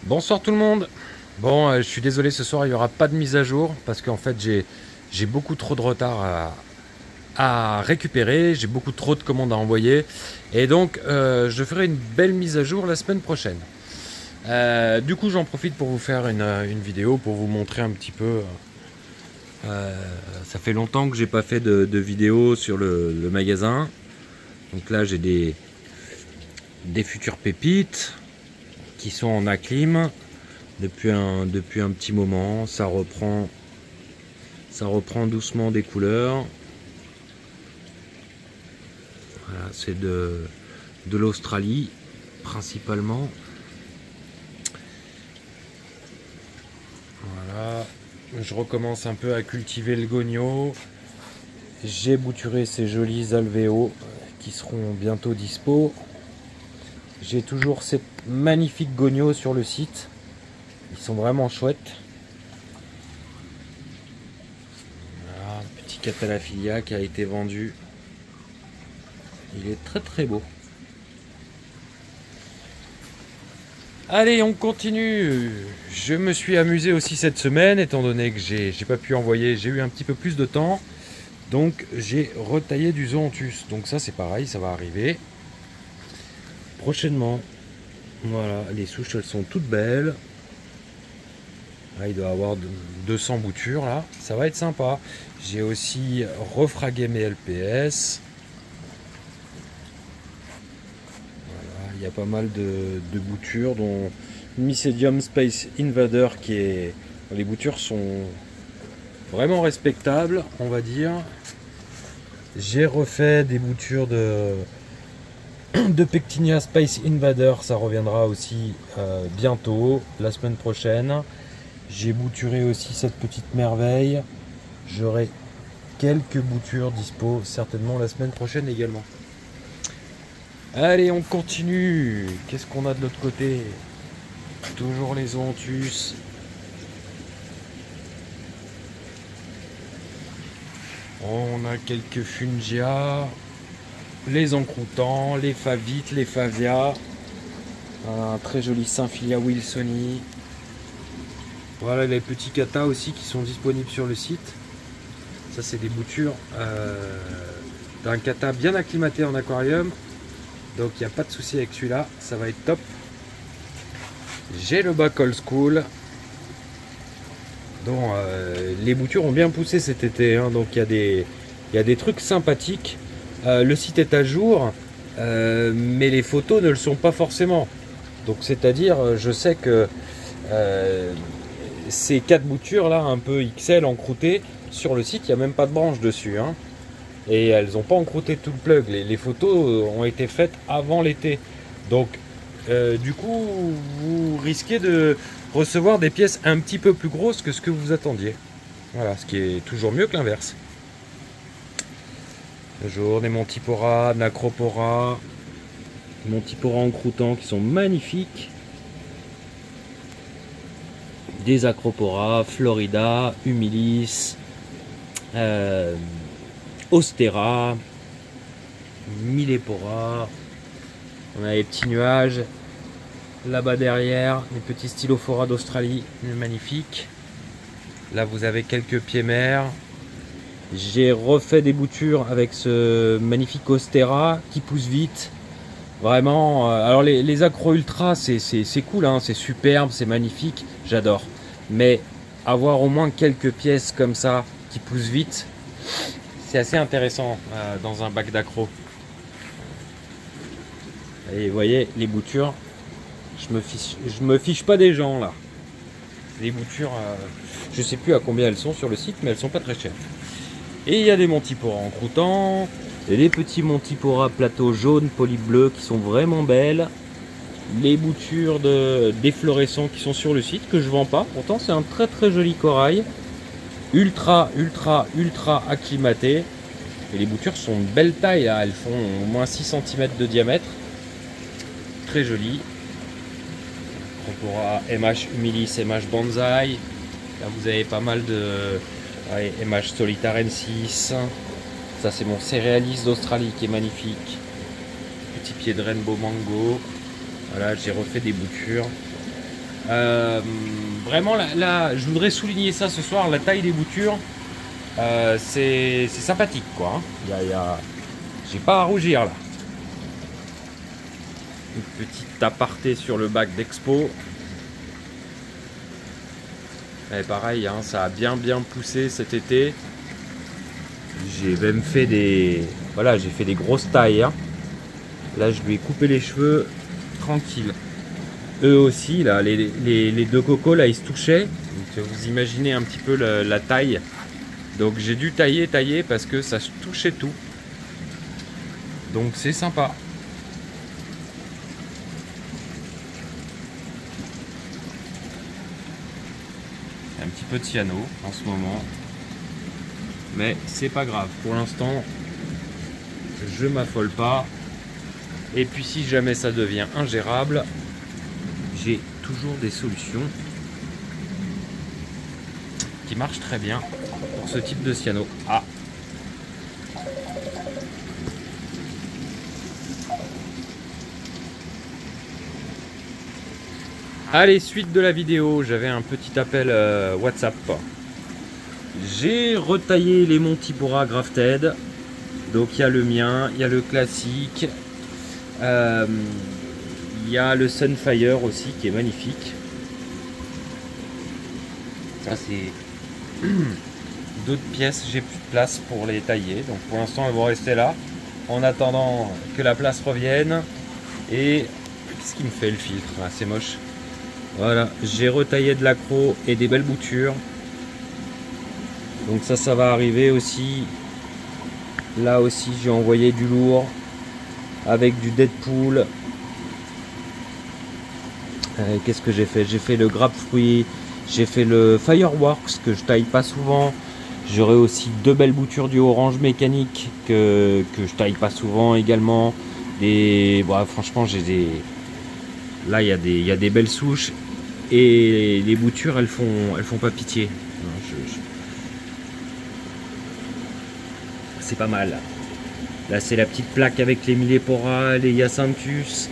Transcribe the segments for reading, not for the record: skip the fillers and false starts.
Bonsoir tout le monde. Bon, je suis désolé, ce soir il n'y aura pas de mise à jour parce qu'en fait j'ai beaucoup trop de retard à récupérer, j'ai beaucoup trop de commandes à envoyer et donc je ferai une belle mise à jour la semaine prochaine. Du coup, j'en profite pour vous faire une vidéo pour vous montrer un petit peu. Ça fait longtemps que j'ai pas fait de vidéo sur le magasin. Donc là, j'ai des futures pépites qui sont en acclim depuis un petit moment. Ça reprend doucement des couleurs. Voilà, c'est de l'Australie principalement. Voilà, je recommence un peu à cultiver le gogno. J'ai bouturé ces jolis alvéolos qui seront bientôt dispo. J'ai toujours ces magnifiques gognos sur le site. Ils sont vraiment chouettes. Voilà, un petit Catalafilia qui a été vendu. Il est très très beau. Allez, on continue. Je me suis amusé aussi cette semaine, étant donné que j'ai pas pu envoyer, j'ai eu un petit peu plus de temps. Donc j'ai retaillé du zoanthus. Donc ça c'est pareil, ça va arriver prochainement. Voilà, les souches elles sont toutes belles. Là, il doit y avoir 200 boutures là, ça va être sympa. J'ai aussi refragué mes LPS. Voilà, il y a pas mal de boutures, dont Mycedium Space Invader qui est... Les boutures sont vraiment respectables, on va dire. J'ai refait des boutures de Pectinia Space Invader, ça reviendra aussi bientôt, la semaine prochaine. J'ai bouturé aussi cette petite merveille. J'aurai quelques boutures dispo certainement la semaine prochaine également. Allez, on continue. Qu'est-ce qu'on a de l'autre côté? Toujours les zoanthus. On a quelques fungia, les encroutants, les favites, les favia. Un très joli Symphilia wilsoni. Voilà les petits katas aussi qui sont disponibles sur le site. Ça c'est des boutures d'un kata bien acclimaté en aquarium. Donc il n'y a pas de souci avec celui-là, ça va être top. J'ai le bac old school. Donc les boutures ont bien poussé cet été, hein, donc il y a des trucs sympathiques. Le site est à jour, mais les photos ne le sont pas forcément. Donc c'est-à-dire, je sais que ces 4 boutures là, un peu XL encroûtées, sur le site, il n'y a même pas de branche dessus. Hein, et elles n'ont pas encrouté tout le plug. Les photos ont été faites avant l'été. Donc du coup, vous risquez de recevoir des pièces un petit peu plus grosses que ce que vous attendiez. Voilà, ce qui est toujours mieux que l'inverse. Toujours des Montipora, Nacropora, Montipora encroûtants qui sont magnifiques. Des Acropora, Florida, Humilis, Ostera, Millepora. On a les petits nuages. Là-bas derrière, les petits Stylophora d'Australie, magnifiques. Là, vous avez quelques pieds mères. J'ai refait des boutures avec ce magnifique Ostera qui pousse vite. Vraiment, alors les accros ultra, c'est cool, hein, c'est superbe, c'est magnifique, j'adore. Mais avoir au moins quelques pièces comme ça qui poussent vite, c'est assez intéressant dans un bac d'accro. Et vous voyez, les boutures, je me fiche pas des gens là. Les boutures, je sais plus à combien elles sont sur le site, mais elles sont pas très chères. Et il y a des Montipora encroûtants, et des petits Montipora plateau jaune polype bleu qui sont vraiment belles. Les boutures d'efflorescents qui sont sur le site que je vends pas. Pourtant c'est un très très joli corail, ultra acclimaté. Et les boutures sont de belle taille là, elles font au moins 6 cm de diamètre. Très jolies. Acropora, MH Humilis, MH Banzai. Là vous avez pas mal de MH Solitaire N6. Ça c'est mon Céréalis d'Australie qui est magnifique. Petit pied de Rainbow Mango. Voilà, j'ai refait des boutures. Vraiment, là, je voudrais souligner ça ce soir, la taille des boutures, c'est sympathique, quoi. J'ai pas à rougir, là. Une petite aparté sur le bac d'Expo. Et pareil, hein, ça a bien poussé cet été. J'ai même fait voilà, j'ai fait des grosses tailles, hein. Là, je lui ai coupé les cheveux tranquille. Eux aussi, là, les deux cocos, là, ils se touchaient. Donc, vous imaginez un petit peu la taille. Donc, j'ai dû tailler parce que ça se touchait tout. Donc, c'est sympa. Un petit peu de cyano en ce moment. Mais c'est pas grave. Pour l'instant, je m'affole pas. Et puis si jamais ça devient ingérable, j'ai toujours des solutions qui marchent très bien pour ce type de cyano. Ah. Allez, suite de la vidéo, j'avais un petit appel WhatsApp. J'ai retaillé les Montipora Grafted. Donc il y a le mien, il y a le classique. Il y a le Sunfire aussi qui est magnifique. Ça c'est d'autres pièces, j'ai plus de place pour les tailler. Donc pour l'instant elles vont rester là en attendant que la place revienne. Et qu'est-ce qui me fait le filtre? Ah, c'est moche. Voilà, j'ai retaillé de l'accro et des belles boutures. Donc ça va arriver aussi. Là aussi j'ai envoyé du lourd avec du Deadpool. Qu'est-ce que j'ai fait? J'ai fait le Grapefruit, j'ai fait le Fireworks que je taille pas souvent. J'aurai aussi deux belles boutures du Orange Mécanique que je taille pas souvent également. Bon, franchement j'ai des... Là il y a des belles souches et les boutures elles font pas pitié. C'est pas mal. Là c'est la petite plaque avec les Millepora, les Hyacinthus.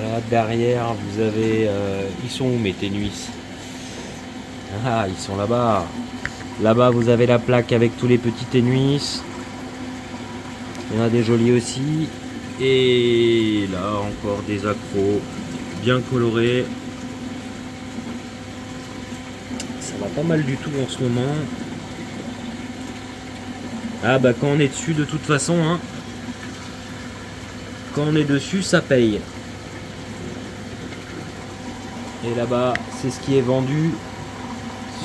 Là derrière vous avez... ils sont où mes Ténuis? Ah, ils sont là-bas. Là-bas vous avez la plaque avec tous les petits Ténuis. Il y en a des jolis aussi. Et là encore des accros bien colorés. Ça va pas mal du tout en ce moment. Ah bah quand on est dessus de toute façon, hein, quand on est dessus ça paye. Et là-bas c'est ce qui est vendu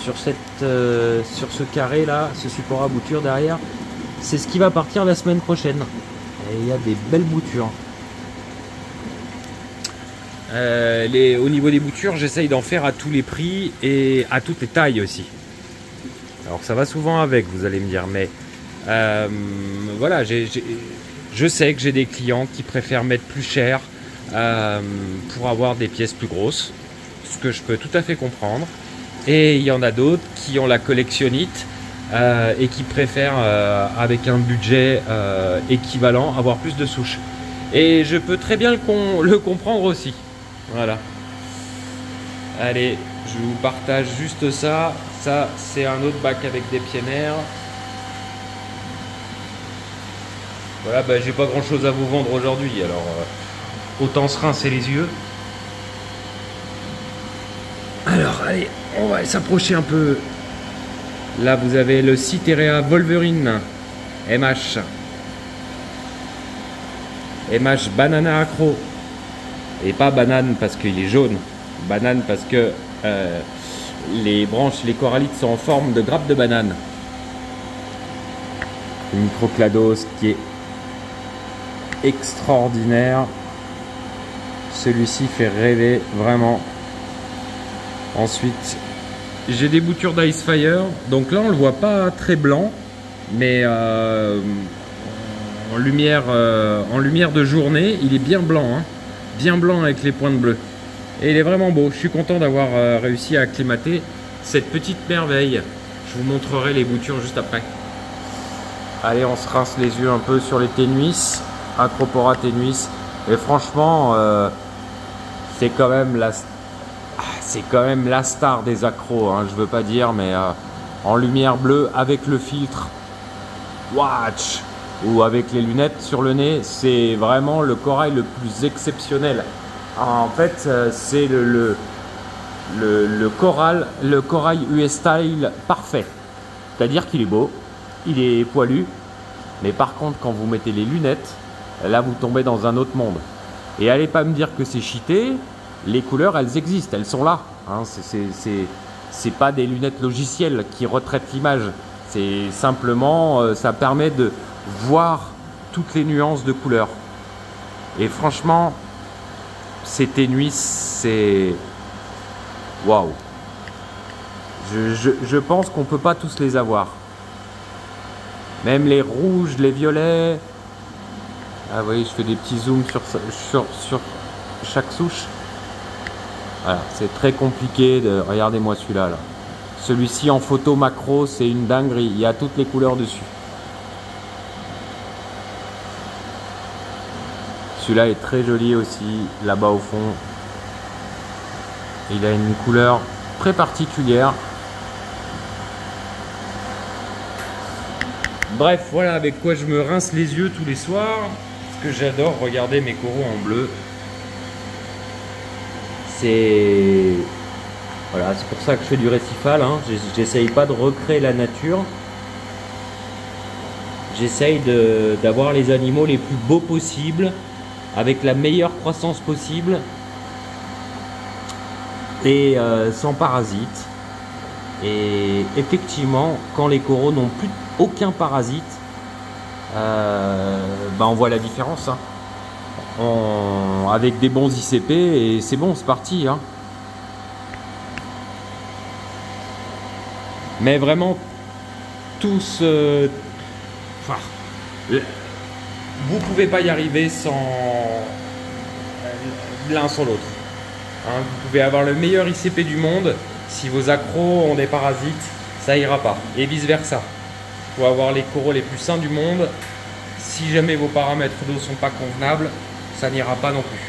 sur sur ce carré là, ce support à bouture derrière. C'est ce qui va partir la semaine prochaine. Et il y a des belles boutures. Au niveau des boutures, j'essaye d'en faire à tous les prix et à toutes les tailles aussi. Alors ça va souvent avec, vous allez me dire, mais voilà, je sais que j'ai des clients qui préfèrent mettre plus cher pour avoir des pièces plus grosses, ce que je peux tout à fait comprendre. Et il y en a d'autres qui ont la collectionnite et qui préfèrent avec un budget équivalent avoir plus de souches. Et je peux très bien le comprendre aussi. Voilà. Allez, je vous partage juste ça. Ça, c'est un autre bac avec des pieds nerfs. Voilà, bah, j'ai pas grand chose à vous vendre aujourd'hui, alors autant se rincer les yeux. Alors, allez, on va s'approcher un peu. Là, vous avez le Cytherea Wolverine MH. MH Banana Accro. Et pas banane parce qu'il est jaune. Banane parce que les branches, les corallites sont en forme de grappe de banane. Le Microclados qui est extraordinaire. Celui-ci fait rêver vraiment. Ensuite, j'ai des boutures d'Ice Fire. Donc là, on le voit pas très blanc, mais en lumière de journée, il est bien blanc, hein. Bien blanc avec les pointes bleues. Et il est vraiment beau. Je suis content d'avoir réussi à acclimater cette petite merveille. Je vous montrerai les boutures juste après. Allez, on se rince les yeux un peu sur les Ténuis. Acropora Ténuis. Et franchement, c'est quand même la star des accros, hein, je veux pas dire, mais en lumière bleue avec le filtre Watch ou avec les lunettes sur le nez, c'est vraiment le corail le plus exceptionnel. En fait, c'est le corail US Style parfait. C'est-à-dire qu'il est beau, il est poilu, mais par contre, quand vous mettez les lunettes, là, vous tombez dans un autre monde. Et allez pas me dire que c'est cheaté, les couleurs, elles existent, elles sont là. Hein, c'est pas des lunettes logicielles qui retraitent l'image. C'est simplement, ça permet de voir toutes les nuances de couleurs. Et franchement, ces ténuis, c'est... Waouh! Je pense qu'on peut pas tous les avoir. Même les rouges, les violets. Ah, vous voyez, je fais des petits zooms sur chaque souche. Voilà, c'est très compliqué de... Regardez-moi celui-là, là. Celui-ci en photo macro, c'est une dinguerie. Il y a toutes les couleurs dessus. Celui-là est très joli aussi, là-bas au fond. Il a une couleur très particulière. Bref, voilà avec quoi je me rince les yeux tous les soirs. Parce que j'adore regarder mes coraux en bleu. C'est... Voilà, c'est pour ça que je fais du récifal. Hein. J'essaye pas de recréer la nature. J'essaye d'avoir les animaux les plus beaux possibles, avec la meilleure croissance possible et sans parasites. Et effectivement, quand les coraux n'ont plus aucun parasite, on voit la différence. Hein. Avec des bons ICP, et c'est bon, c'est parti. Hein. Mais vraiment, tous... vous pouvez pas y arriver sans l'un sans l'autre. Hein, vous pouvez avoir le meilleur ICP du monde, si vos accros ont des parasites, ça ira pas. Et vice versa. Vous pouvez avoir les coraux les plus sains du monde, si jamais vos paramètres d'eau sont pas convenables, ça n'ira pas non plus.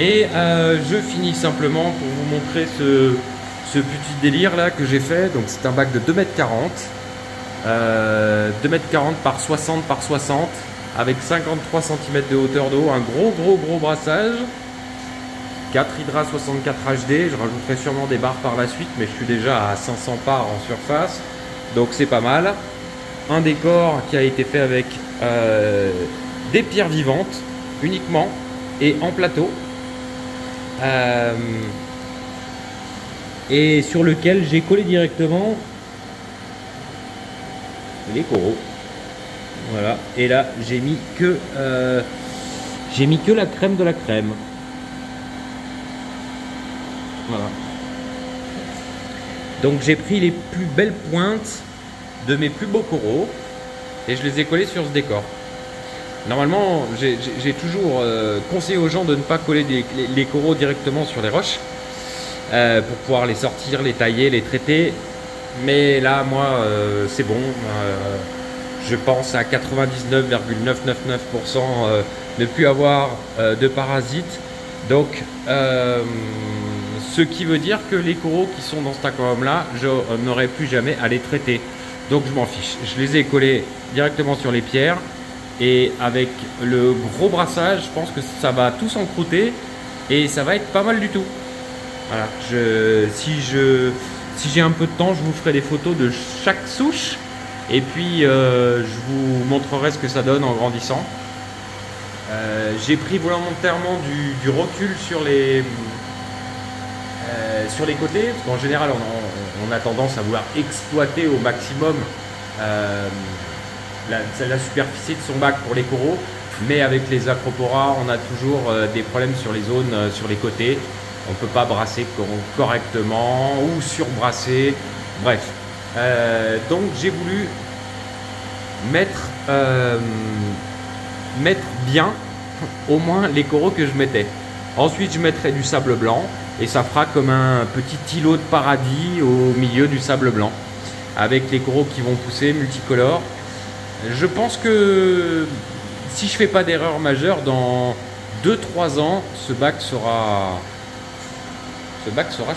Et je finis simplement pour vous montrer ce petit délire là que j'ai fait. Donc c'est un bac de 2,40 m. 2,40 m par 60 par 60 avec 53 cm de hauteur d'eau, un gros brassage, 4 Hydra 64 HD, je rajouterai sûrement des barres par la suite, mais je suis déjà à 500 parts en surface, donc c'est pas mal. Un décor qui a été fait avec des pierres vivantes uniquement et en plateau, et sur lequel j'ai collé directement les coraux. Voilà, et là j'ai mis que la crème de la crème. Voilà. Donc j'ai pris les plus belles pointes de mes plus beaux coraux et je les ai collés sur ce décor. Normalement, j'ai toujours conseillé aux gens de ne pas coller les coraux directement sur les roches pour pouvoir les sortir, les tailler, les traiter. Mais là, moi, c'est bon. Je pense à 99,999% ne plus avoir de parasites. Donc, ce qui veut dire que les coraux qui sont dans cet aquarium-là, je n'aurai plus jamais à les traiter. Donc, je m'en fiche. Je les ai collés directement sur les pierres. Et avec le gros brassage, je pense que ça va tout s'encrouter et ça va être pas mal du tout. Voilà, si j'ai un peu de temps, je vous ferai des photos de chaque souche et puis je vous montrerai ce que ça donne en grandissant. J'ai pris volontairement du recul sur les côtés, parce qu'en général on a tendance à vouloir exploiter au maximum la superficie de son bac pour les coraux, mais avec les acroporas on a toujours des problèmes sur les zones sur les côtés. On ne peut pas brasser correctement ou surbrasser, bref. Donc j'ai voulu mettre bien au moins les coraux que je mettais. Ensuite je mettrai du sable blanc et ça fera comme un petit îlot de paradis au milieu du sable blanc avec les coraux qui vont pousser multicolores. Je pense que si je fais pas d'erreur majeure, dans 2-3 ans, ce bac sera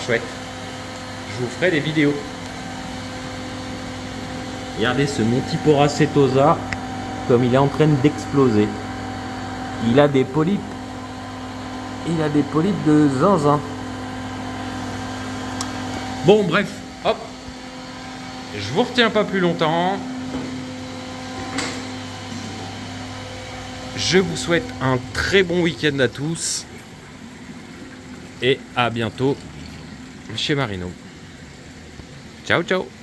chouette. Je vous ferai des vidéos. Regardez ce Montipora setosa, comme il est en train d'exploser. Il a des polypes. Il a des polypes de zinzin. Bon, bref, hop. Je vous retiens pas plus longtemps. Je vous souhaite un très bon week-end à tous. Et à bientôt chez Marino. Ciao, ciao.